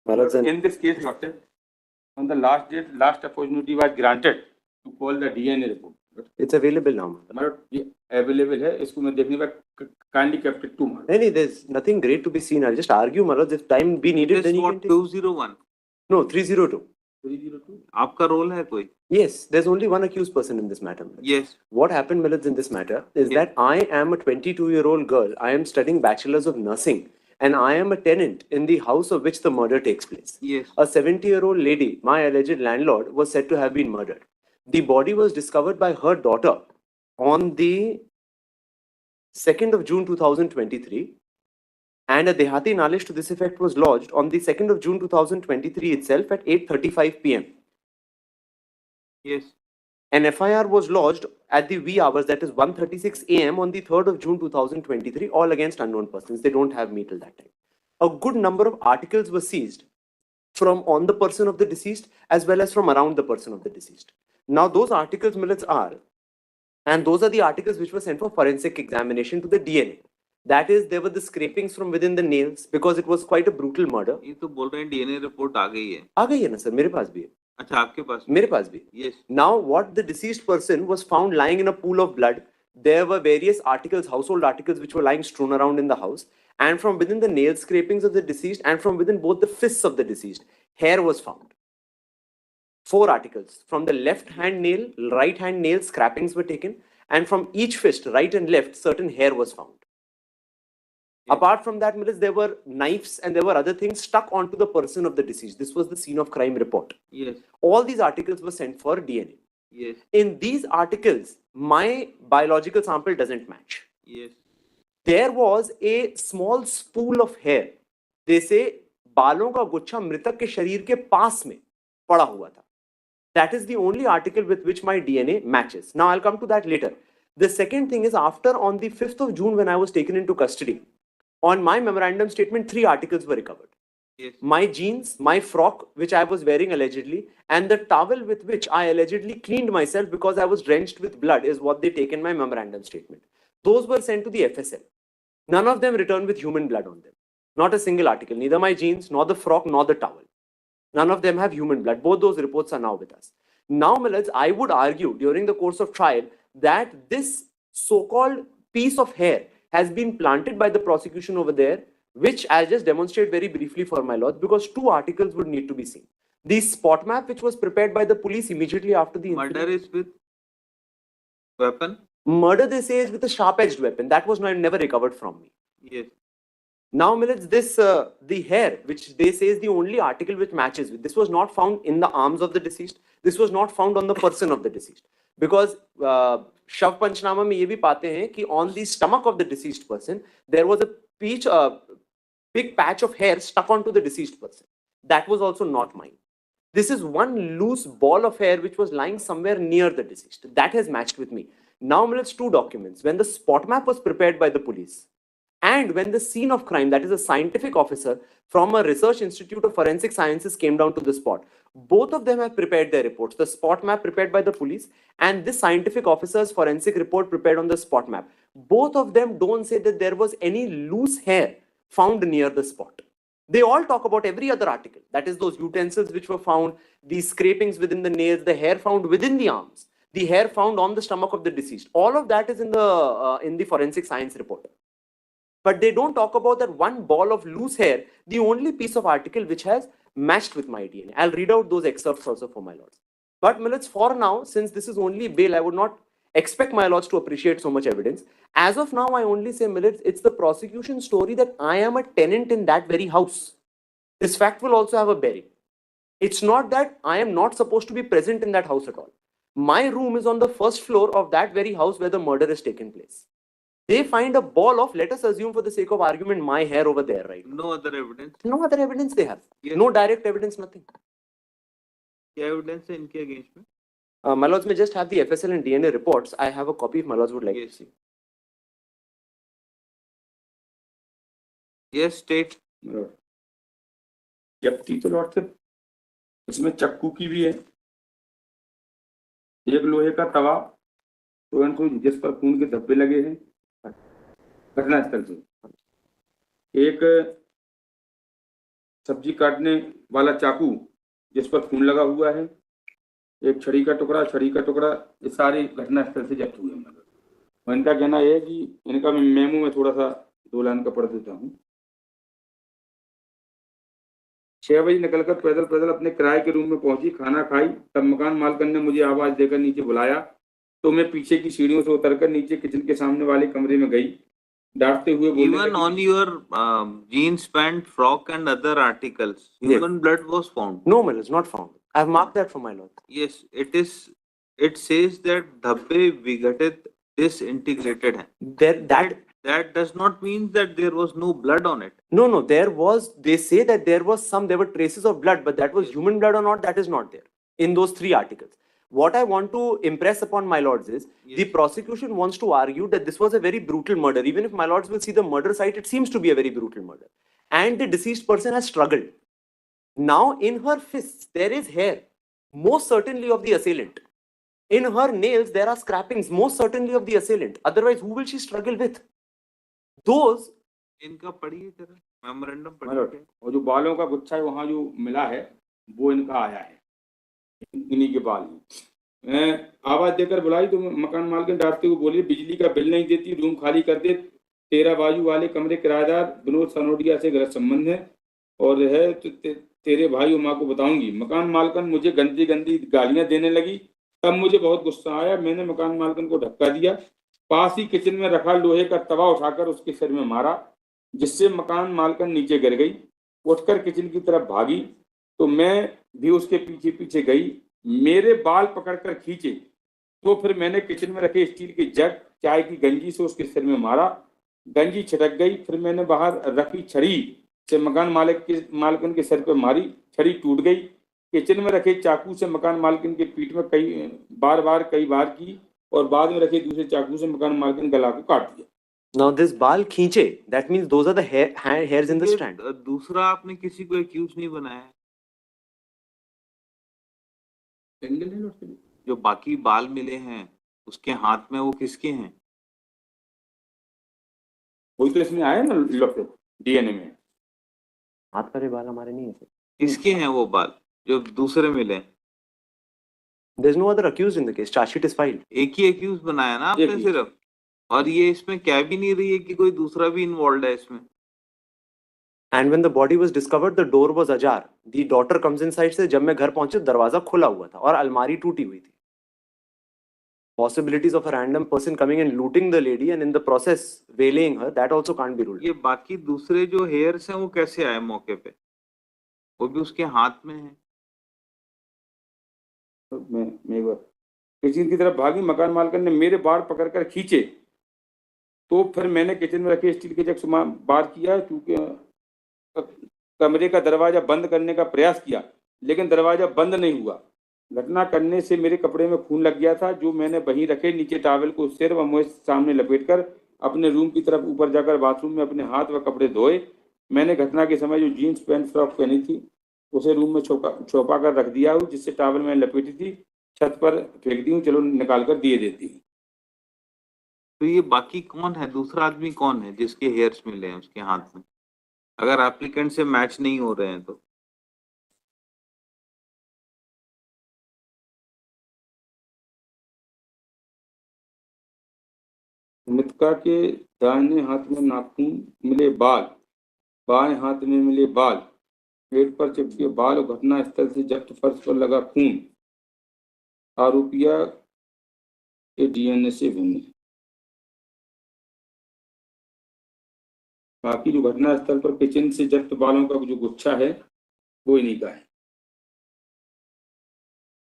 In this case, doctor, on the last date, last opportunity was granted to call the DNA report. It's available now. मतलब ये available है, इसको मैं देखने का kindly kept it to me. नहीं, there's nothing great to be seen. I'll just argue, Malad. If time be needed, then you can take. 201. No, 302. 302. आपका role है कोई? Yes, there's only one accused person in this matter. Yes. What happened, Malad, in this matter is that I am a 22-year-old girl. I am studying bachelor's of nursing, and I am a tenant in the house of which the murder takes place. Yes. A 70-year-old lady, my alleged landlord, was said to have been murdered. The body was discovered by her daughter on the 2nd of June 2023, and a Dehati Nalish to this effect was lodged on the 2nd of June 2023 itself at 8:35 p.m. Yes. An FIR was lodged at the wee hours, that is 1:36 a.m. on the 3rd of June 2023, all against unknown persons. They don't have me till that time. A good number of articles were seized from on the person of the deceased as well as from around the person of the deceased. Now, those articles, millets, are, and those are the articles which were sent for forensic examination to the DNA. That is, there were the scrapings from within the nails because it was quite a brutal murder. ये तो बोल रहे हैं DNA report आ गई है. आ गई है ना सर, मेरे पास भी है. अच्छा, आपके पास? मेरे पास भी. Yes. Now, what the deceased person was found lying in a pool of blood. There were various articles, household articles, which were lying strewn around in the house. And from within the nail scrapings of the deceased and from within both the fists of the deceased, hair was found. 4 articles. From the left hand nail, right hand nail, scrapings were taken. And from each fist, right and left, certain hair was found. Yes. Apart from that, there were knives and there were other things stuck onto the person of the deceased. This was the scene of crime report. Yes. All these articles were sent for DNA. Yes. In these articles, my biological sample doesn't match. Yes. There was a small spool of hair. They say बालों का गुच्छा मृतक के शरीर के पास में पड़ा हुआ था. That is the only article with which my DNA matches. Now, I'll come to that later. The second thing is, after on the 5th of June, when I was taken into custody, on my memorandum statement, 3 articles were recovered. Yes. My jeans, my frock, which I was wearing allegedly, and the towel with which I allegedly cleaned myself because I was drenched with blood is what they take in my memorandum statement. Those were sent to the FSL. None of them returned with human blood on them. Not a single article. Neither my jeans, nor the frock, nor the towel. None of them have human blood. Both those reports are now with us. Now, Millets, I would argue during the course of trial that this so-called piece of hair has been planted by the prosecution over there, which I'll just demonstrate very briefly for my lords, because 2 articles would need to be seen. The spot map, which was prepared by the police immediately after the incident. Murder is with weapon? Murder, they say, is with a sharp-edged weapon. That was never recovered from me. Yes. Now, Millets, this, the hair, which they say is the only article which matches with, this was not found in the arms of the deceased. This was not found on the person of the deceased. Because Shav Panchnama mein ye bhi paate hain ki on the stomach of the deceased person, there was a big patch of hair stuck onto the deceased person. That was also not mine. This is one loose ball of hair which was lying somewhere near the deceased. That has matched with me. Now, Millets, 2 documents. When the spot map was prepared by the police, and when the scene of crime, that is a scientific officer from a research institute of forensic sciences, came down to the spot, both of them have prepared their reports. The spot map prepared by the police and this scientific officer's forensic report prepared on the spot map. Both of them don't say that there was any loose hair found near the spot. They all talk about every other article. That is those utensils which were found, the scrapings within the nails, the hair found within the arms, the hair found on the stomach of the deceased. All of that is in the forensic science report. But they don't talk about that one ball of loose hair, the only piece of article which has matched with my DNA. I'll read out those excerpts also for my lords. But Millets, for now, since this is only bail, I would not expect my lords to appreciate so much evidence. As of now, I only say, Millets, it's the prosecution story that I am a tenant in that very house. This fact will also have a bearing. It's not that I am not supposed to be present in that house at all. My room is on the 1st floor of that very house where the murder has taken place. They find a ball of, let us assume for the sake of argument, my hair over there, right? No other evidence? No other evidence they have. Yes. No direct evidence, nothing. क्या evidence है इनके against में? My lords may just have the FSL and DNA reports. I have a copy if my lords would like to see. Yes, state. जब्ती तो Lord से इसमें चक्कू की भी है, एक लोहे का तवा, तो जिस पर खून के धब्बे लगे हैं घटनास्थल से, एक सब्जी काटने वाला चाकू जिस पर खून लगा हुआ है, एक छड़ी का टुकड़ा, ये सारी घटना स्थल से जब्त हुए हैं। और इनका कहना यह है कि इनका मैं मेमो में थोड़ा सा 2 लाइन का पढ़ देता हूँ। 6 बजे निकलकर पैदल अपने किराए के रूम में पहुंची, खाना खाई, तब मकान मालकिन ने मुझे आवाज देकर नीचे बुलाया, तो मैं पीछे की सीढ़ियों से उतरकर नीचे किचन के सामने वाले कमरे में गई। डांटते हुए बोलने Even लगी, on your jeans, pant, frock, and other articles, Yes. human blood was found. No, my lords, not found. I have marked that for my lord. Yes, it is. It says that धब्बे विघटित disintegrated हैं. That does not mean that there was no blood on it. No, there was, they say that there were traces of blood, but that was human blood or not, that is not there in those 3 articles. What I want to impress upon my lords is, the Yes. prosecution wants to argue that this was a very brutal murder. Even if my lords will see the murder site, it seems to be a very brutal murder. And the deceased person has struggled. Now, in her fists, there is hair, most certainly of the assailant. In her nails, there are scrapings, most certainly of the assailant. Otherwise, who will she struggle with? Those इनका पढ़िए जरा memorandum मतलब, पढ़िए. और जो बालों का गुच्छा है वहां जो मिला है वो इनका आया है, इन्हीं के बाल हैं। मैं आवाज देकर बुलाई तो मकान मालकिन डांटते हुए बोली, बिजली का बिल नहीं देती, रूम खाली कर दे, तेरा बाजू वाले कमरे किराएदार विनोद सनोडिया से गलत संबंध है और है तो तेरे भाई और माँ को बताऊंगी। मकान मालकिन मुझे गंदी गंदी गालियां देने लगी, तब मुझे बहुत गुस्सा आया, मैंने मकान मालकिन को धक्का दिया, पास ही किचन में रखा लोहे का तवा उठाकर उसके सिर में मारा, जिससे मकान मालकिन नीचे गिर गई। उठकर किचन की तरफ भागी तो मैं भी उसके पीछे पीछे गई, मेरे बाल पकड़कर खींचे तो फिर मैंने किचन में रखे स्टील के जग चाय की गंजी से उसके सिर में मारा, गंजी छिटक गई, फिर मैंने बाहर रखी छड़ी से मकान मालकिन के सिर पर मारी, छड़ी टूट गई। किचन में रखे चाकू से मकान मालकिन के पीठ में कई बार की और बाद में रखे दूसरे चाकू से मकान मालकिन गला को काट दिया। Now this bal खींचे, that means those are the hairs in the ये strand. दूसरा आपने किसी को एक्यूज नहीं बनाया. एंगल है उसके लिए। जो बाकी बाल मिले हैं उसके हाथ में, वो किसके हैं? वही तो इसमें आया ना डीएनए में। हाथ वाले बाल हमारे नहीं है sir. किसके हैं वो बाल जो दूसरे मिले? There's no other accused in the case. Charge sheet is filed. एक ही एक्यूज बनाया ना आपने एक ही। सिर्फ, और ये इसमें कह भी नहीं रही है कि कोई दूसरा भी इन्वॉल्व है इसमें. And when the body was discovered, the door was ajar. The daughter comes inside से जब मैं घर पहुंचे दरवाजा खुला हुआ था और अलमारी टूटी हुई थी. Possibilities of a random person coming and looting the lady and in the process waylaying her, that also can't be ruled. ये बाकी दूसरे जो हेयर्स हैं वो कैसे आए मौके पे? वो भी उसके हाथ में है. तो मैं एक बार किचन की तरफ भागी, मकान मालकिन ने मेरे बाल पकड़कर खींचे तो फिर मैंने किचन में रखे स्टील के जग से बार किया, क्योंकि कमरे का दरवाजा बंद करने का प्रयास किया लेकिन दरवाजा बंद नहीं हुआ। घटना करने से मेरे कपड़े में खून लग गया था, जो मैंने वहीं रखे नीचे टॉवेल को सिर व मुंह सामने लपेटकर अपने रूम की तरफ ऊपर जाकर बाथरूम में अपने हाथ व कपड़े धोए। मैंने घटना के समय जो जीन्स पैंट फ्रॉक पहनी थी उसे रूम में छुपा कर रख दिया हूँ, जिससे टॉवेल मैंने लपेटी थी छत पर फेंक दी हूँ, चलो निकाल कर दिए देती हूँ। तो ये बाकी कौन है? दूसरा आदमी कौन है जिसके हेयर्स मिले हैं उसके हाथ में, अगर एप्लीकेंट से मैच नहीं हो रहे हैं तो? मृतका के दाहिने हाथ में नाखून मिले बाल, बाएं हाथ में मिले बाल, पेट पर चिपके बाल और घटना स्थल से जब्त फर्श पर लगा खून आरोपिया के डीएनए से भिन्न है। बाकी जो घटना स्थल पर किचन से जब्त बालों का जो गुच्छा है वो इन्हीं का है।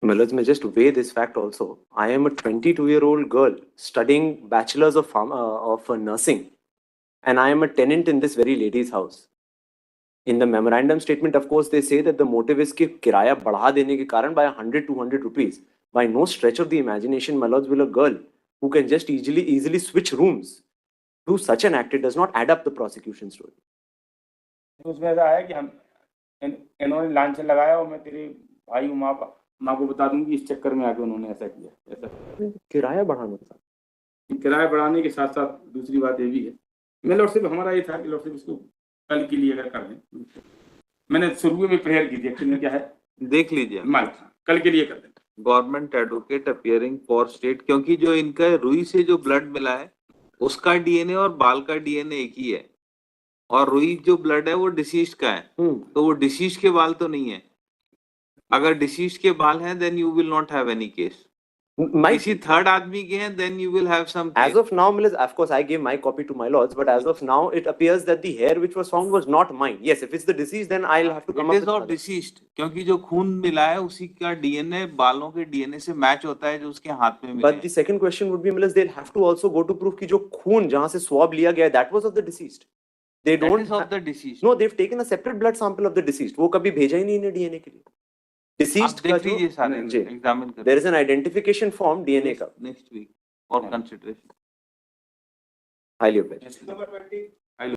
Well, let me just weigh this fact also. I am a 22-year-old girl studying bachelor's of nursing, and I am a tenant in this very lady's house. In the memorandum statement, of course, they say that the motive is कि किराया बढ़ा देने के कारण by 100-200 rupees. By no stretch of the imagination, my lords, will a girl who can just easily switch rooms do such an act? It does not add up the prosecution story. उसमें ऐसा है कि हम इन्होंने लांछन लगाया और मैं तेरे भाई माँ को बता दूंगी, इस चक्कर में आके उन्होंने ऐसा किया। ऐसा किराया बढ़ाने के साथ, किराया बढ़ाने के साथ साथ दूसरी बात ये भी है, मैं लॉर्डशिप हमारा ये था कि लॉर्डशिप इसको कल के लिए अगर कर दें, मैंने शुरू में प्रेयर की थी, एक्चुअली में क्या है, देख लीजिए, माल कल के लिए कर दें। Government advocate appearing for state, क्योंकि जो इनका रुई से जो ब्लड मिला है उसका डीएनए और बाल का डीएनए एक ही है, और रुई जो ब्लड है वो डिसीज्ड का है, तो वो डिसीज्ड के बाल तो नहीं है। अगर डिसीज्ड के बाल हैं then you will not have any case. My, किसी थर्ड आदमी के हैं then you will have some as case. of now, Mills, of course, I gave my copy to my lords, but as of now, it appears that the hair which was found was not mine. Yes, if it's the deceased, then I'll have to come It up is with of deceased, क्योंकि जो खून मिला है उसी का DNA बालों के DNA से मैच होता है जो उसके हाथ में मिला But the second question would be, Mills, they'll have to also go to prove कि जो खून जहाँ से swab लिया गया, that was of the deceased. They That don't is of the deceased. No, they've taken a separate blood sample of the deceased. वो कभी भेजा ही नहीं इन्हें DNA के लिए. Deceased आप देख लीजिए सारे, जी. एग्जामिन कर There is an identification form DNA का. Next week for consideration. Highly of it. Number 20.